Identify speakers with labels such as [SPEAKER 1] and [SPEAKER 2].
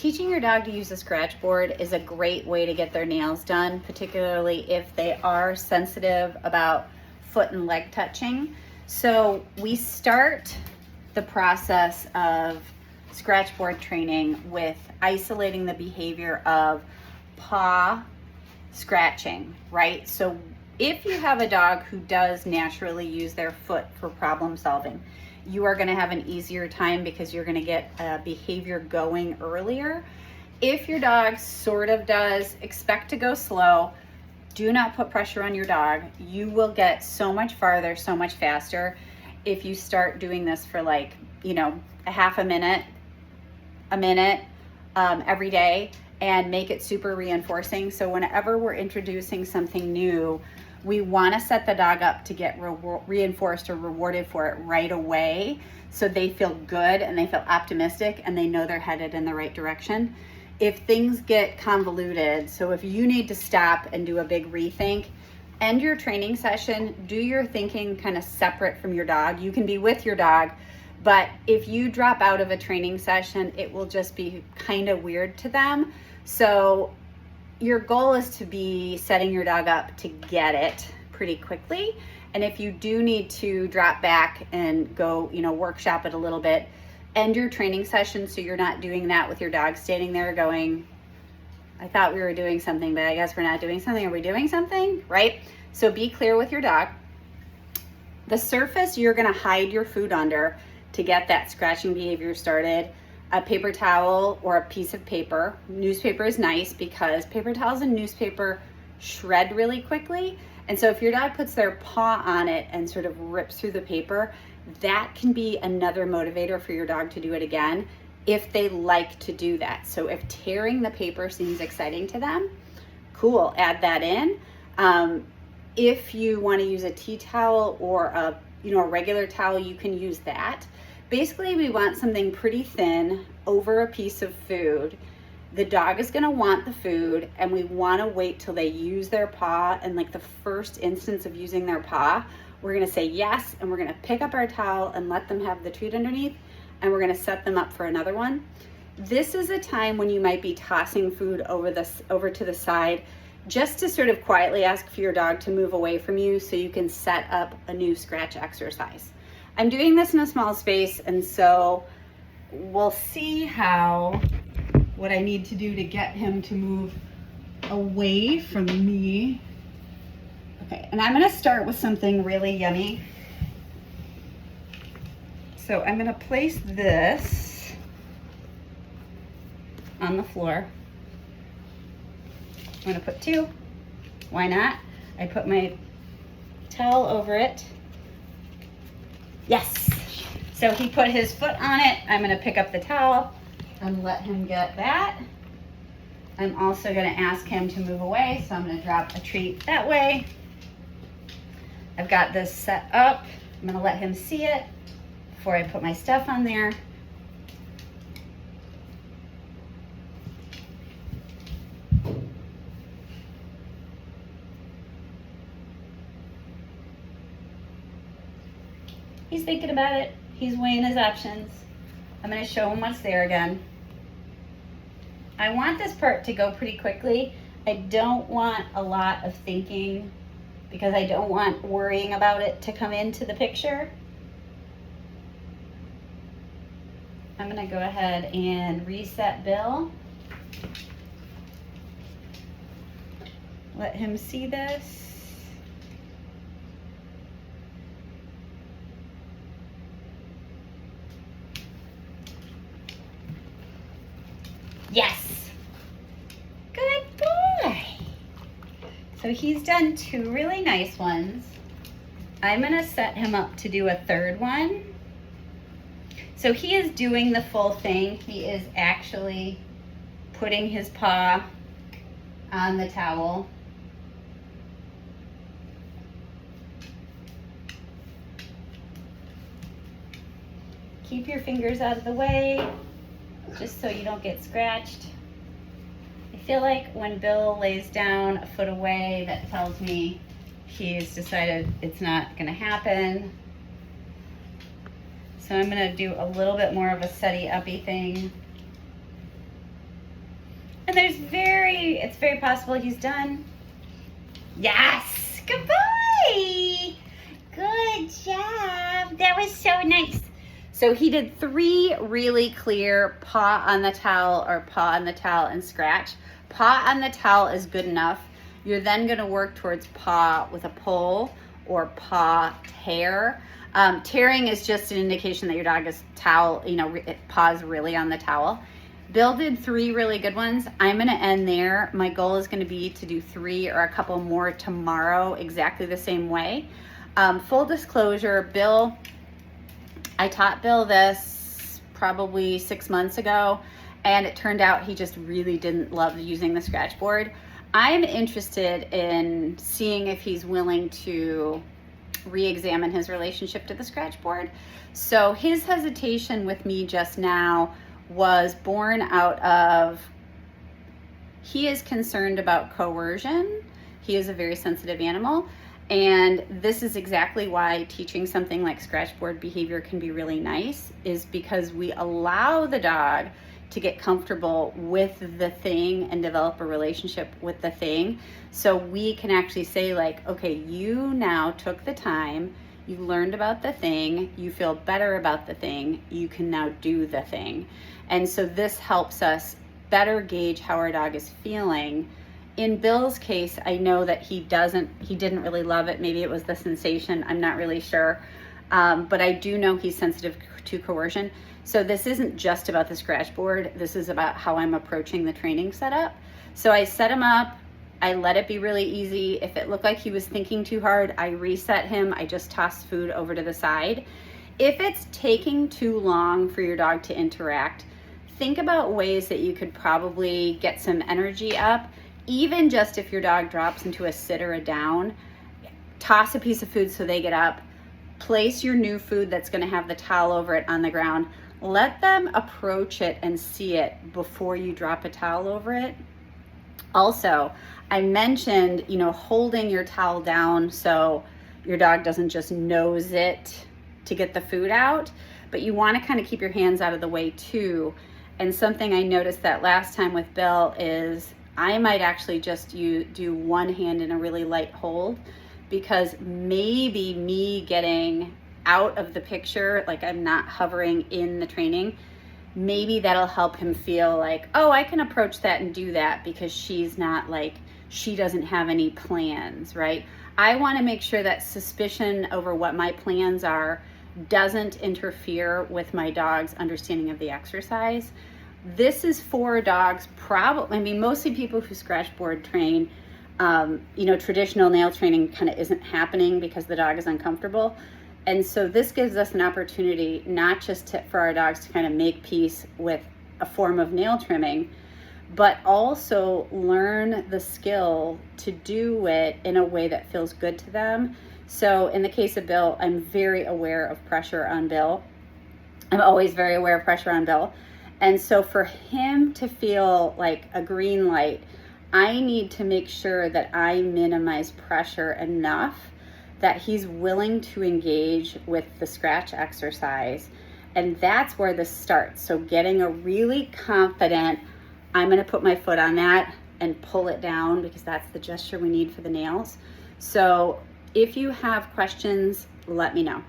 [SPEAKER 1] Teaching your dog to use a scratch board is a great way to get their nails done, particularly if they are sensitive about foot and leg touching. So we start the process of scratch board training with isolating the behavior of paw scratching, right? So if you have a dog who does naturally use their foot for problem solving, you are going to have an easier time because you're going to get behavior going earlier. If your dog sort of does, expect to go slow. Do not put pressure on your dog. You will get so much farther, so much faster if you start doing this for like, a half a minute every day, and make it super reinforcing. So whenever we're introducing something new, we want to set the dog up to get reinforced or rewarded for it right away, so they feel good and they feel optimistic and they know they're headed in the right direction. If things get convoluted, so if you need to stop and do a big rethink, end your training session, do your thinking kind of separate from your dog. You can be with your dog, but if you drop out of a training session, it will just be kind of weird to them. So your goal is to be setting your dog up to get it pretty quickly. And if you do need to drop back and go, workshop it a little bit, end your training session so you're not doing that with your dog standing there going, I thought we were doing something, but I guess we're not doing something. Are we doing something? Right? So be clear with your dog. The surface you're gonna hide your food under to get that scratching behavior started, a paper towel or a piece of paper. Newspaper is nice because paper towels and newspaper shred really quickly. And so if your dog puts their paw on it and sort of rips through the paper, that can be another motivator for your dog to do it again if they like to do that. So if tearing the paper seems exciting to them, cool, add that in. If you want to use a tea towel or a regular towel, you can use that. Basically, we want something pretty thin over a piece of food. The dog is going to want the food, and we want to wait till they use their paw. And like the first instance of using their paw, we're going to say yes, and we're going to pick up our towel and let them have the treat underneath, and we're going to set them up for another one. This is a time when you might be tossing food over to the side, just to sort of quietly ask for your dog to move away from you so you can set up a new scratch exercise. I'm doing this in a small space, and so we'll see what I need to do to get him to move away from me. Okay, and I'm gonna start with something really yummy. So I'm gonna place this on the floor. I'm gonna put two, why not? I put my towel over it. Yes, so he put his foot on it. I'm gonna pick up the towel and let him get that. I'm also gonna ask him to move away, so I'm gonna drop a treat that way. I've got this set up. I'm gonna let him see it before I put my stuff on there. He's thinking about it. He's weighing his options. I'm gonna show him what's there again. I want this part to go pretty quickly. I don't want a lot of thinking because I don't want worrying about it to come into the picture. I'm gonna go ahead and reset Bill. Let him see this. Yes, good boy. So he's done two really nice ones. I'm gonna set him up to do a third one. So he is doing the full thing. He is actually putting his paw on the towel. Keep your fingers out of the way, just so you don't get scratched. I feel like when Bill lays down a foot away, that tells me he's decided it's not gonna happen. So I'm gonna do a little bit more of a setty uppy thing.
[SPEAKER 2] And it's very possible he's done. Yes, good boy. Good job. That was so nice.
[SPEAKER 1] So he did 3 really clear paw on the towel or paw on the towel and scratch. Paw on the towel is good enough. You're then going to work towards paw with a pull or paw tear. Tearing is just an indication that your dog is paws really on the towel. Bill did 3 really good ones. I'm going to end there. My goal is going to be to do 3 or a couple more tomorrow exactly the same way. Full disclosure, I taught Bill this probably 6 months ago, and it turned out he just really didn't love using the scratch board. I'm interested in seeing if he's willing to re-examine his relationship to the scratch board. So his hesitation with me just now was born out of, he is concerned about coercion. He is a very sensitive animal. And this is exactly why teaching something like scratch board behavior can be really nice, is because we allow the dog to get comfortable with the thing and develop a relationship with the thing. So we can actually say like, okay, you now took the time, you learned about the thing, you feel better about the thing, you can now do the thing. And so this helps us better gauge how our dog is feeling. In Bill's case, I know that he didn't really love it. Maybe it was the sensation, I'm not really sure. But I do know he's sensitive to coercion. So this isn't just about the scratch board. This is about how I'm approaching the training setup. So I set him up, I let it be really easy. If it looked like he was thinking too hard, I reset him. I just tossed food over to the side. If it's taking too long for your dog to interact, think about ways that you could probably get some energy up. Even just if your dog drops into a sit or a down, toss a piece of food so they get up, place your new food that's going to have the towel over it on the ground. Let them approach it and see it before you drop a towel over it. Also, I mentioned, holding your towel down so your dog doesn't just nose it to get the food out, but you want to kind of keep your hands out of the way too. And something I noticed that last time with Bill is I might actually just do one hand in a really light hold, because maybe me getting out of the picture, like I'm not hovering in the training, maybe that'll help him feel like, oh, I can approach that and do that because she's not like, she doesn't have any plans, right? I want to make sure that suspicion over what my plans are doesn't interfere with my dog's understanding of the exercise. This is for dogs, mostly people who scratch board train, traditional nail training kind of isn't happening because the dog is uncomfortable. And so this gives us an opportunity not just for our dogs to kind of make peace with a form of nail trimming, but also learn the skill to do it in a way that feels good to them. So in the case of Bill, I'm very aware of pressure on Bill. I'm always very aware of pressure on Bill. And so for him to feel like a green light, I need to make sure that I minimize pressure enough that he's willing to engage with the scratch exercise. And that's where this starts. So getting a really confident, I'm gonna put my foot on that and pull it down, because that's the gesture we need for the nails. So if you have questions, let me know.